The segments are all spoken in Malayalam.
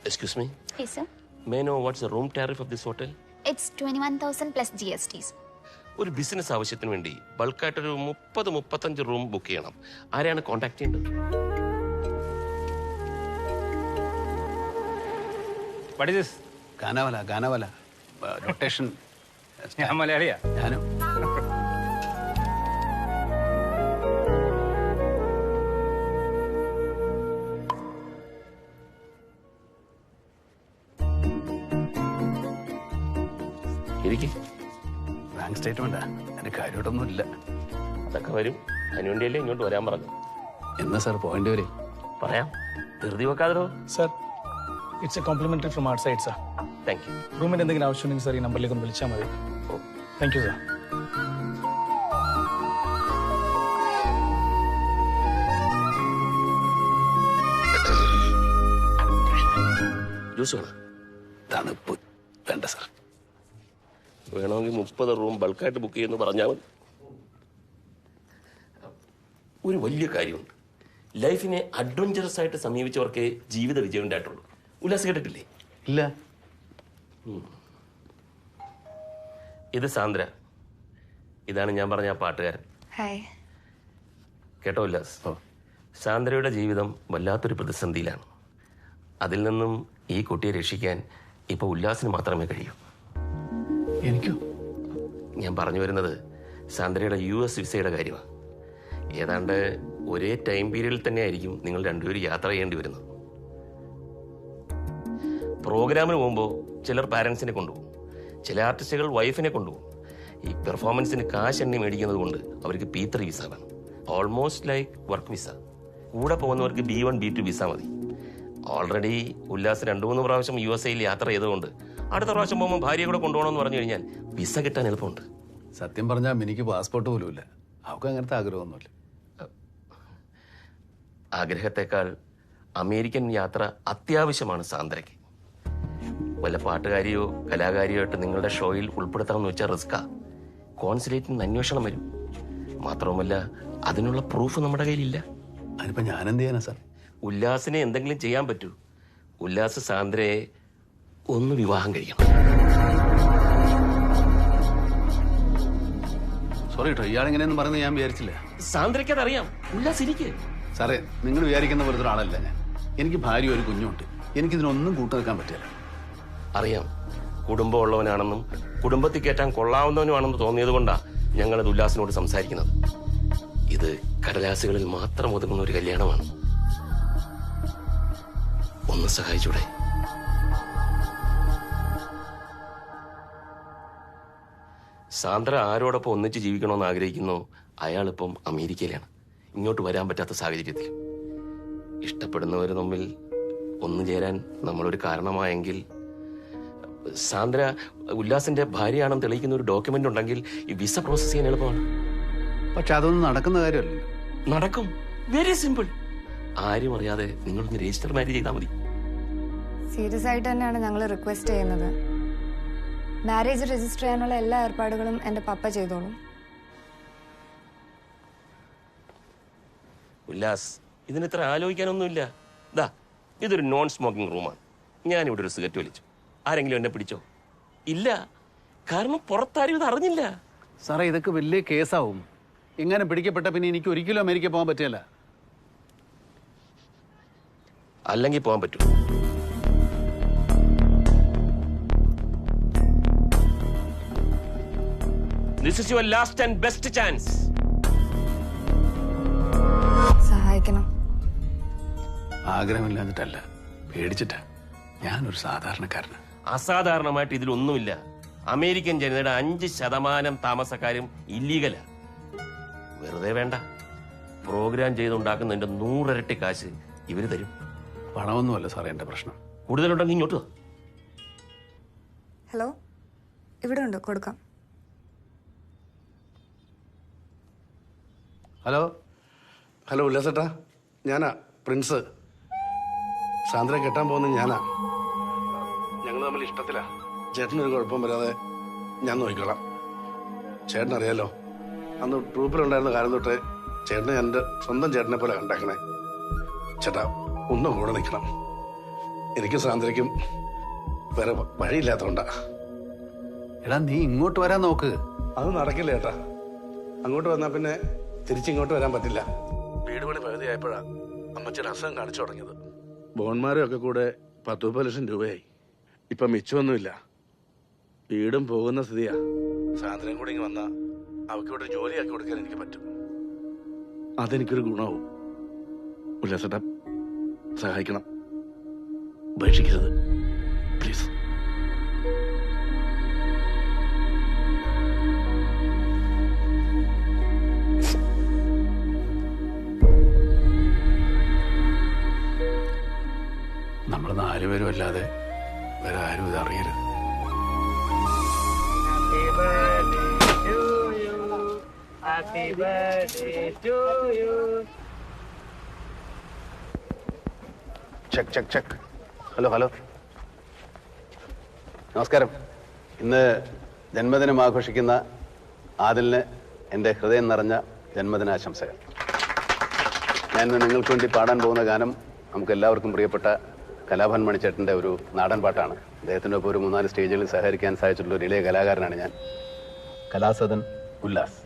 Excuse me? Yes, sir. May I know what's the room tariff of this hotel? It's 21,000 plus GSTs. ഒരു ബിസിനസ് ആവശ്യത്തിന് വേണ്ടി ബൾക്കായിട്ടൊരു 30-35 റൂം ബുക്ക് ചെയ്യണം. ആരെയാണ് കോൺടാക്ട് ചെയ്യേണ്ടത്? What is this? ഗാനവല റൊട്ടേഷൻ. ഞാൻ മലയാളിയാ. ഞാനും. ബാങ്ക് സ്റ്റേറ്റ്മെന്റാ, എന്റെ കാര്യമായിട്ടൊന്നുമില്ല. അതൊക്കെ വരും. അതിനുവേണ്ടിയല്ലേ ഇങ്ങോട്ട് വരാൻ പറഞ്ഞു. എന്നാ സാർ പോയിന്റ് വരെ പറയാം, ധൃതി വെക്കാതോ. Sir, it's a complimentary from our side, sir. Thank you. റൂമിന് എന്തെങ്കിലും ആവശ്യമുണ്ടെങ്കിൽ സാർ ഈ നമ്പറിലേക്ക് ഒന്ന് വിളിച്ചാൽ മതി. Thank you, sir. ജ്യൂസ് വേണം? തണുപ്പ് വേണ്ട സാർ. വേണമെങ്കിൽ 30 റൂം ബൾക്കായിട്ട് ബുക്ക് ചെയ്യുമെന്ന് പറഞ്ഞാൽ മതി. ഒരു വലിയ കാര്യമുണ്ട്. ലൈഫിനെ അഡ്വഞ്ചറസ് ആയിട്ട് സമീപിച്ചവർക്ക് ജീവിത വിജയം ഉണ്ടായിട്ടുള്ളൂ. ഉല്ലാസ് കേട്ടിട്ടില്ലേ? ഇല്ല. ഇത് സാന്ദ്ര. ഇതാണ് ഞാൻ പറഞ്ഞ ആ പാട്ടുകാരൻ. ഹായ്. കേട്ടോ ഉല്ലാസ്, സാന്ദ്രയുടെ ജീവിതം വല്ലാത്തൊരു പ്രതിസന്ധിയിലാണ്. അതിൽ നിന്നും ഈ കുട്ടിയെ രക്ഷിക്കാൻ ഇപ്പൊ ഉല്ലാസിന് മാത്രമേ കഴിയൂ. എനിക്കോ? ഞാൻ പറഞ്ഞു വരുന്നത് സാന്ദ്രയുടെ US വിസയുടെ കാര്യമാണ്. ഏതാണ്ട് ഒരേ ടൈം പീരീഡിൽ തന്നെ ആയിരിക്കും നിങ്ങൾ രണ്ടുപേരും യാത്ര ചെയ്യേണ്ടി വരുന്നത്. പ്രോഗ്രാമിന് പോകുമ്പോൾ ചിലർ പാരൻസിനെ കൊണ്ടുപോകും, ചില ആർട്ടിസ്റ്റുകൾ വൈഫിനെ കൊണ്ടുപോകും. ഈ പെർഫോമൻസിന് കാശ് എണ്ണി മേടിക്കുന്നത് കൊണ്ട് അവർക്ക് P3 വിസ വേണം. Almost like work visa. കൂടെ പോകുന്നവർക്ക് B1 B2 വിസ മതി. ഓൾറെഡി ഉല്ലാസ് 2-3 പ്രാവശ്യം USA യാത്ര ചെയ്തുകൊണ്ട് അടുത്ത പ്രാവശ്യം പോകുമ്പോൾ ഭാര്യയെ കൂടെ കൊണ്ടുപോകണമെന്ന് പറഞ്ഞു കഴിഞ്ഞാൽ വിസ കിട്ടാൻ എളുപ്പമുണ്ട്. സത്യം പറഞ്ഞാൽ എനിക്ക് പാസ്പോർട്ട് പോലും ഇല്ല. അവർക്ക് അങ്ങനത്തെ ആഗ്രഹമൊന്നുമില്ല. ആഗ്രഹത്തെക്കാൾ അമേരിക്കൻ യാത്ര അത്യാവശ്യമാണ് സാന്ദ്രയ്ക്ക്. വല്ല പാട്ടുകാരിയോ കലാകാരിയോ ആയിട്ട് നിങ്ങളുടെ ഷോയിൽ ഉൾപ്പെടുത്താമെന്ന് വെച്ചാൽ റിസ്ക്കാ. കോൺസുലേറ്റിൽ നിന്ന് അന്വേഷണം വരും. മാത്രവുമല്ല, അതിനുള്ള പ്രൂഫ് നമ്മുടെ കയ്യിലില്ല. അതിനിപ്പോ ഞാൻ എന്ത് ചെയ്യാനാ സാർ? ഉല്ലാസിനെ എന്തെങ്കിലും ചെയ്യാൻ പറ്റൂ. ഉല്ലാസ് സാന്ദ്രയെ ഒന്ന് വിവാഹം കഴിക്കണം. സോറി കേട്ടോ, ഇയാളെങ്ങനെയെന്ന് പറയുന്നത് ഞാൻ വിചാരിച്ചില്ല. സാന്ദ്രയ്ക്ക് അതറിയാം. ഉല്ലാസ് ഇരിക്കേ. സാറേ, നിങ്ങൾ വിചാരിക്കുന്ന പോലത്തെ ഒരാളല്ല ഞാൻ. എനിക്ക് ഭാര്യ, ഒരു കുഞ്ഞുണ്ട്. എനിക്കിതിനൊന്നും കൂട്ടുനിൽക്കാൻ പറ്റില്ല. അറിയാം, കുടുംബമുള്ളവനാണെന്നും കുടുംബത്തിൽ കയറ്റാൻ കൊള്ളാവുന്നവനുമാണെന്ന് തോന്നിയത് കൊണ്ടാണ് ഞങ്ങളത് ഉല്ലാസിനോട് സംസാരിക്കുന്നത്. ഇത് കടലാസുകളിൽ മാത്രം ഒതുങ്ങുന്ന ഒരു കല്യാണമാണ്. ഒന്ന് സഹായിച്ചൂടെ? സാന്ദ്ര ആരോടൊപ്പം ഒന്നിച്ച് ജീവിക്കണമെന്ന് ആഗ്രഹിക്കുന്നു. അയാളിപ്പം അമേരിക്കയിലാണ്. ഇങ്ങോട്ട് വരാൻ പറ്റാത്ത സാഹചര്യത്തിൽ ഇഷ്ടപ്പെടുന്നവർ തമ്മിൽ ഒന്നു ചേരാൻ നമ്മളൊരു കാരണമായെങ്കിൽ, സാന്ദ്ര ഉല്ലാസിന്റെ ഭാര്യയാണെന്ന് തെളിയിക്കുന്ന ഒരു ഡോക്യുമെന്റ് ഉണ്ടെങ്കിൽ ഈ വിസ പ്രോസസ് ചെയ്യാൻ എളുപ്പമാണ്. പക്ഷെ അതൊന്നും നടക്കുന്ന കാര്യമല്ലല്ലോ. നടക്കും. Very simple. ആരും അറിയാതെ നിങ്ങളൊന്ന് രജിസ്റ്റർ മാരേജ് ചെയ്താൽ മതി. സീരിയസ് ആയിട്ട് തന്നെയാണ് ഞങ്ങൾ റിക്വസ്റ്റ് ചെയ്യുന്നത്. മാരേജ് രജിസ്റ്റർ ചെയ്യാനുള്ള എല്ലാ ഏർപ്പാടുകളും എൻ്റെ പപ്പ ചെയ്തോളും. ഉല്ലാസ്, ഇതിനിത്ര ആലോചിക്കാനൊന്നുമില്ല. ദാ, ഇതൊരു നോൺ സ്മോക്കിംഗ് റൂമാണ്. ഞാനിവിടെ ഒരു സിഗരറ്റ് വലിച്ചു. ആരെങ്കിലും എന്നെ പിടിച്ചോ? ഇല്ല. കാരണം പുറത്താരും ഇത് അറിഞ്ഞില്ല. സാറേ, ഇതൊക്കെ വലിയ കേസാവും. എങ്ങനെ പിടിക്കപ്പെട്ട പിന്നെ എനിക്ക് ഒരിക്കലും അമേരിക്ക പോകാൻ പറ്റില്ല. അല്ലെങ്കിൽ പോകാൻ പറ്റൂ. This is your last and best chance. സഹായിക്കണം. ആഗ്രഹമില്ലാഞ്ഞിട്ടല്ല, പേടിച്ചിട്ടാ. ഞാനൊരു സാധാരണക്കാരനാണ്. അസാധാരണമായിട്ട് ഇതിലൊന്നുമില്ല. അമേരിക്കൻ ജനതയുടെ 5% താമസക്കാരും ഇല്ലീഗലാ. വെറുതെ വേണ്ട. പ്രോഗ്രാം ചെയ്തുണ്ടാക്കുന്നതിന്റെ 100 ഇരട്ടി കാശ് ഇവര് തരും. പണമൊന്നുമല്ല സാറേ എന്റെ പ്രശ്നം. കൂടുതലുണ്ടെങ്കിൽ ഇങ്ങോട്ട് വാ. ഹലോ, ഇവിടെ ഉണ്ട്, കൊടുക്കാം. ഹലോ ഹലോ ഉല്ലാസേട്ടാ, ഞാനാ പ്രിൻസ്. സാന്ദ്ര കെട്ടാൻ പോകുന്നത് ഞാനാ. ഞങ്ങൾ തമ്മിൽ ഇഷ്ടത്തിലാ. ചേട്ടനൊരു കുഴപ്പം വരാതെ ഞാൻ നോക്കിക്കോളാം. ചേട്ടനറിയാലോ, അന്ന് ട്രൂപ്പിലുണ്ടായിരുന്ന കാലം തൊട്ടേ ചേട്ടനെ എൻ്റെ സ്വന്തം ചേട്ടനെ പോലെ കണ്ടാക്കണേ. ചേട്ടാ, ഒന്നും കൂടെ നിൽക്കണം. എനിക്ക് സാന്ദ്രയ്ക്കും വേറെ വഴിയില്ലാത്തോണ്ടാ. എടാ നീ ഇങ്ങോട്ട് വരാൻ നോക്ക്. അത് നടക്കില്ല ഏട്ടാ. അങ്ങോട്ട് വന്നാൽ പിന്നെ തിരിച്ചിങ്ങോട്ട് വരാൻ പറ്റില്ല. വീട് പണി പകുതിയായപ്പോഴാ അമ്മച്ചിയുടെ അസുഖം കാണിച്ചു തുടങ്ങിയത്. ബോൺമാരും ഒക്കെ കൂടെ 10-30 ലക്ഷം രൂപയായി. ഇപ്പൊ മിച്ചമൊന്നുമില്ല. വീടും പോകുന്ന സ്ഥിതിയാ. സാന്ദ്രയും കൂടി ഇങ്ങ് വന്നാ അവർക്ക് ഇവിടെ ജോലിയാക്കി കൊടുക്കാൻ എനിക്ക് പറ്റും. അതെനിക്കൊരു ഗുണമാവും. ഉല്ലാസേട്ടാ സഹായിക്കണം, ഉപേക്ഷിക്കരുത് പ്ലീസ്. നമ്മൾ 4 പേരും അല്ലാതെ വേറെ ആരും ഇത് അറിയരുത്. Check check check. Hello hello, നമസ്കാരം. ഇന്ന് ജന്മദിനം ആഘോഷിക്കുന്ന ആദിലിന് എൻ്റെ ഹൃദയം നിറഞ്ഞ ജന്മദിനാശംസകൾ. ഞാൻ ഇന്ന് നിങ്ങൾക്ക് വേണ്ടി പാടാൻ പോകുന്ന ഗാനം നമുക്ക് എല്ലാവർക്കും പ്രിയപ്പെട്ട കലാഭവൻ മണിച്ചേട്ടൻ്റെ ഒരു നാടൻ പാട്ടാണ്. അദ്ദേഹത്തിൻ്റെ ഒപ്പം ഒരു 3-4 സ്റ്റേജുകളിൽ സഹകരിക്കാൻ സാധിച്ചിട്ടുള്ള ഒരു ഇളയ കലാകാരനാണ് ഞാൻ, കലാസദൻ ഉല്ലാസ്.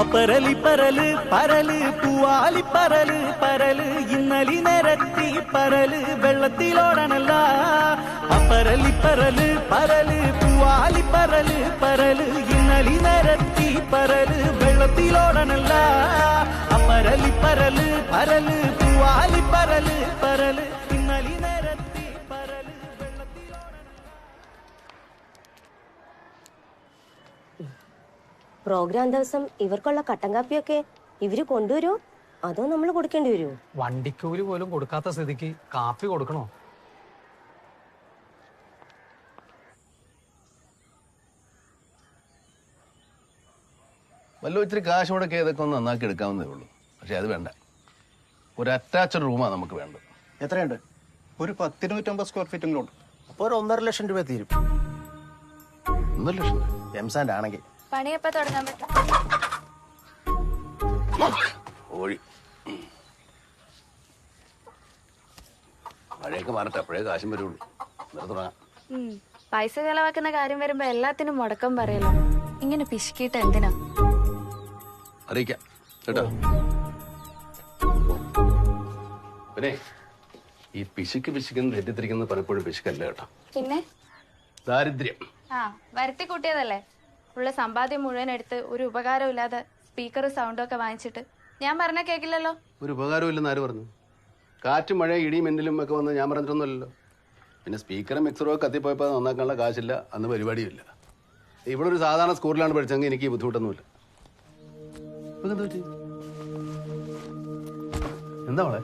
അപരലി പരല് പരല് പൂവാലി പരല് പരല് ഇന്നലി നിരത്തി പരല് വെള്ളത്തിലോടണല്ല. അപരലി പരല് പരല് പൂവാലി പരല് പരല് ഇന്നലി നിരത്തി പരല് വെള്ളത്തിലോടണല്ല. അപരലി പരല് പരല് പൂവാലി പരല് പരല് ഇന്നലി നിരത്തി പരല് വെള്ളത്തിലോടണല്ല. പ്രോഗ്രാം ദിവസം ഇവർക്കുള്ള കട്ടൻ കാപ്പിയൊക്കെ ഇവര് കൊണ്ടുവരുമോ അതോ നമ്മൾ കൊടുക്കേണ്ടി വരുമോ? വണ്ടിക്കൂലി പോലും കൊടുക്കാത്ത സ്ഥിതിക്ക് കാപ്പി കൊടുക്കണോ? വല്ല ഇത്തിരി കാശ് മുടക്കി ഇതൊക്കെ ഒന്ന് നന്നാക്കി എടുക്കാവുന്നതേ ഉള്ളൂ. പക്ഷെ അത് വേണ്ട. ഒരു അറ്റാച്ച്ഡ് റൂമാണ് നമുക്ക് വേണ്ടത്. എത്രയുണ്ട്? ഒരു 10-150 സ്ക്വയർ ഫീറ്റെങ്കിലും ഉണ്ട്. അപ്പോൾ ഒരു 1.5 ലക്ഷം രൂപ തീരും. 1.5 ലക്ഷം എംസാൻഡ് ആണെങ്കിൽ പണിയപ്പോ തുടങ്ങാൻ പറ്റും. ഓഴി മഴയൊക്കെ മാറട്ടെ, അപ്പോഴേ കാശും വരുള്ളൂ. എന്നിട്ട് തുടങ്ങാം. പൈസ ചെലവാക്കുന്ന കാര്യം വരുമ്പോ എല്ലാത്തിനും മുടക്കം പറയല്ലോ. ഇങ്ങനെ പിശുക്കിയിട്ട് എന്തിനാ? അറിയിക്കാം കേട്ടോ. പിന്നെ ഈ പിശുക്കുന്ന തെറ്റിദ്ധരിക്കുന്നത് പലപ്പോഴും പിശുക്കല്ല കേട്ടോ, പിന്നെ ദാരിദ്ര്യം. വരുത്തി കൂട്ടിയതല്ലേ. ഉള്ള സമ്പാദ്യം മുഴുവൻ എടുത്ത് ഒരു ഉപകാരം ഇല്ലാതെ സ്പീക്കറും സൗണ്ടും ഒക്കെ വാങ്ങിച്ചിട്ട് ഞാൻ പറഞ്ഞ കേക്കില്ലല്ലോ. ഒരു ഉപകാരവും ഇല്ലെന്ന് ആര് പറഞ്ഞു? കാറ്റും മഴയും ഇടിയും മിന്നലും ഒക്കെ വന്ന് ഞാൻ പറഞ്ഞിട്ടൊന്നുമല്ലല്ലോ. പിന്നെ സ്പീക്കറും മിക്സറും ഒക്കെ കത്തിപ്പോയപ്പോൾ നന്നാക്കാനുള്ള കാശില്ല, അന്ന് പരിപാടിയില്ല. ഇവിടെ ഒരു സാധാരണ സ്കൂളിലാണ് പഠിച്ചെങ്കിൽ എനിക്ക് ബുദ്ധിമുട്ടൊന്നുമില്ല. എന്താ മോളെ?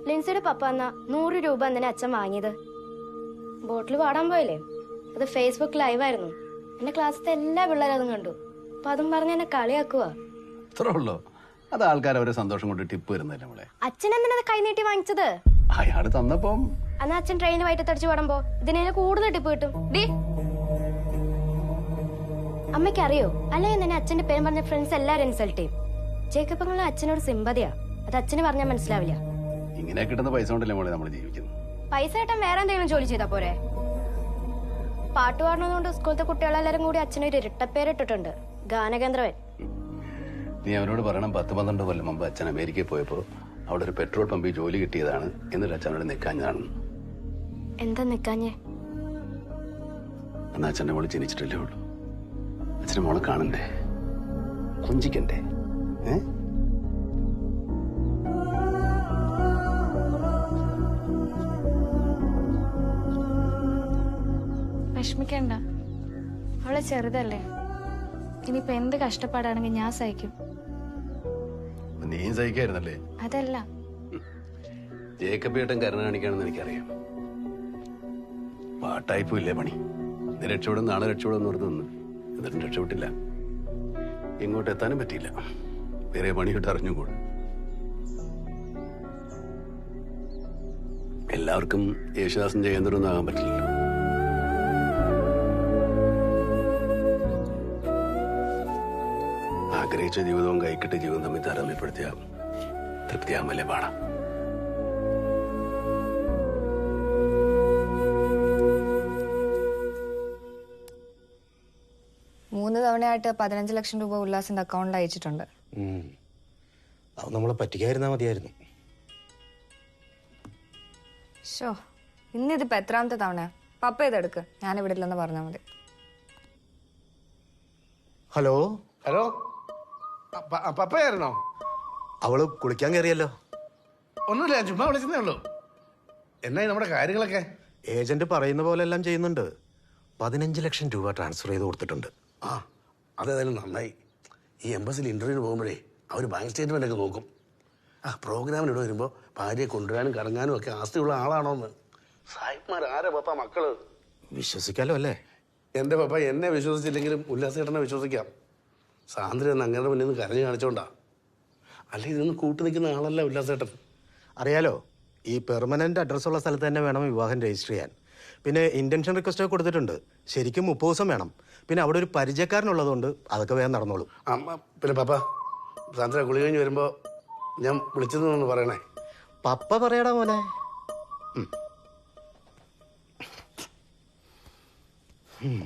ലിൻസിയുടെ പപ്പ എന്നാ 100 രൂപ എന്തിനാ അച്ഛൻ വാങ്ങിയത്? ബോട്ടിൽ പാടാൻ പോയില്ലേ, അത് ഫേസ്ബുക്ക് ലൈവായിരുന്നു. എന്റെ ക്ലാസ്സിലത്തെ എല്ലാ പിള്ളേരും അതും കണ്ടു. അപ്പൊ അതും പറഞ്ഞ് എന്നെ കളിയാക്കുവാ. അത്രേ ഉള്ളോ? അത് ആൾക്കാർ അവരെ സന്തോഷം കൊണ്ട് ടിപ്പ് വരുന്നില്ല മോളെ. അച്ഛൻ എന്തിനാ കൈ നീട്ടി വാങ്ങിച്ചത്? അയാള് തന്നപ്പം. അന്ന് അച്ഛൻ ട്രെയിനിൽ വയറ്റത്തടിച്ച് പാടുമ്പോ ഇതിനെ കൂടുതൽ ടിപ്പ് കിട്ടും. അമ്മയ്ക്ക് അറിയോ? അല്ലെങ്കിൽ തന്നെ അച്ഛന്റെ പേര് പറഞ്ഞ ഫ്രണ്ട്സ് എല്ലാരും ഇൻസൾട്ട് ചെയ്യും. ജേക്കപ്പങ്ങളെ അച്ഛനോട് സിമ്പതിയാ, അത് അച്ഛന് പറഞ്ഞാൽ മനസ്സിലാവില്ല. ഇങ്ങനെ കിട്ടുന്ന പൈസ കൊണ്ടല്ലേ മോളെ നമ്മൾ ജീവിക്കുന്നത്. പൈസ കിട്ടാൻ വേറെ എന്തെങ്കിലും ജോലി ചെയ്താ പോരെ? പാട്ട് പാടുന്നതുകൊണ്ട് സ്കൂളത്തെ കുട്ടികളെല്ലാരും കൂടി അച്ഛനൊരു ഇരട്ടപ്പേരിട്ടിട്ടുണ്ട്, ഗാനകേന്ദ്രവൻ. നീ അവനോട് പറയണം 10-12 കൊല്ലം മുമ്പ് അച്ഛൻ അമേരിക്കയിൽ പോയപ്പോ അവിടെ ഒരു പെട്രോൾ പമ്പിൽ ജോലി കിട്ടിയതാണ്, എന്നിട്ട് അച്ഛനോട് നിൽക്കാഞ്ഞാണെന്ന്. എന്താ നിക്കാഞ്ഞേ? എന്നാ അച്ഛൻ്റെ മോള് ജനിച്ചിട്ടല്ലേ ഉള്ളൂ. അച്ഛൻ്റെ മോളെ കാണണ്ടേ, കൊഞ്ചിക്കണ്ടേ? വിഷമിക്കണ്ട, അവളെ ചെറുതല്ലേ. ഇനിയിപ്പൊ എന്ത് കഷ്ടപ്പാടാണെങ്കിൽ ഞാൻ സഹിക്കും. നീയും സഹിക്കായിരുന്നല്ലേ? അതല്ല, ജേക്കബ് ഏട്ടൻ കരുണ കാണിക്കാണെന്ന് എനിക്കറിയാം. പാട്ടായിപ്പോയില്ലേ പണി. ഇന്ന് രക്ഷപ്പെടും നാളെ രക്ഷപ്പെടുമെന്ന് ഓർത്ത് നിന്ന്, എന്നിട്ടും രക്ഷപ്പെട്ടില്ല. ഇങ്ങോട്ട് എത്താനും പറ്റിയില്ല. വേറെ പണിയിട്ട് അറിഞ്ഞുകൂടും. എല്ലാവർക്കും യേശുദാസും ജയേന്ദ്രൊന്നും ആകാൻ പറ്റില്ലല്ലോ. സ്നേഹിച്ച ജീവിതവും കൈക്കിട്ട ജീവിതം തമ്മിൽ താരതമ്യപ്പെടുത്തിയ തൃപ്തിയാമല്ലേ പാടാം. മൂന്ന് തവണയായിട്ട് 15 ലക്ഷം രൂപ ഉല്ലാസിന്റെ അക്കൗണ്ടിൽ അയച്ചിട്ടുണ്ട്. അത് നമ്മളെ പറ്റിക്കായിരുന്നാ മതിയായിരുന്നു. ഷോ, ഇന്നിതിപ്പോ എത്രാമത്തെ തവണയാ? പപ്പ ഇതെടുക്ക്, ഞാനിവിടെ ഇല്ലെന്ന് പറഞ്ഞാൽ മതി. ഹലോ ഹലോ, പപ്പയായിരുന്നോ? അവള് കുളിക്കാൻ കയറിയല്ലോ. ഒന്നുമില്ല, ചുമ്മാ വിളിച്ചതേ ഉള്ളൂ. എന്നായി നമ്മുടെ കാര്യങ്ങളൊക്കെ? ഏജന്റ് പറയുന്ന പോലെ എല്ലാം ചെയ്യുന്നുണ്ട്. 15 ലക്ഷം രൂപ ട്രാൻസ്ഫർ ചെയ്ത് കൊടുത്തിട്ടുണ്ട്. ആ, അതേതായാലും നന്നായി. ഈ എംബസിൽ ഇന്റർവ്യൂവിന് പോകുമ്പോഴേ അവർ ബാങ്ക് സ്റ്റേറ്റ്മെന്റ് ഒക്കെ നോക്കും. ആ, പ്രോഗ്രാമിനിടെ വരുമ്പോൾ ഭാര്യയെ കൊണ്ടുവരാനും കറങ്ങാനും ഒക്കെ ആസ്തിയുള്ള ആളാണോന്ന്. സായിപ്പ്മാർ ആരാ പപ്പ മക്കള്? വിശ്വസിക്കാലോ അല്ലേ? എൻ്റെ പപ്പ എന്നെ വിശ്വസിച്ചില്ലെങ്കിലും ഉല്ലാസേട്ടനെ വിശ്വസിക്കാം. സാന്ദ്ര എന്ന് അങ്ങനെ മുന്നിൽ നിന്ന് കരഞ്ഞു കാണിച്ചോണ്ടാ. അല്ലെ ഇതൊന്നും കൂട്ടു നിൽക്കുന്ന ആളല്ല ഉല്ലാസേട്ടൻ. അറിയാലോ, ഈ പെർമനന്റ് അഡ്രസ്സുള്ള സ്ഥലത്ത് തന്നെ വേണം വിവാഹം രജിസ്റ്റർ ചെയ്യാൻ. പിന്നെ ഇന്റൻഷൻ റിക്വസ്റ്റ് ഒക്കെ കൊടുത്തിട്ടുണ്ട്. ശരിക്കും 30 ദിവസം വേണം. പിന്നെ അവിടെ ഒരു പരിചയക്കാരനുള്ളതുകൊണ്ട് അതൊക്കെ വേഗം നടന്നോളും. പിന്നെ പപ്പ, സാന്ദ്ര കുളി കഴിഞ്ഞ് വരുമ്പോൾ ഞാൻ വിളിച്ചതെന്നൊന്ന് പറയണേ. പപ്പ പറയടാ മോനെ. ഉം.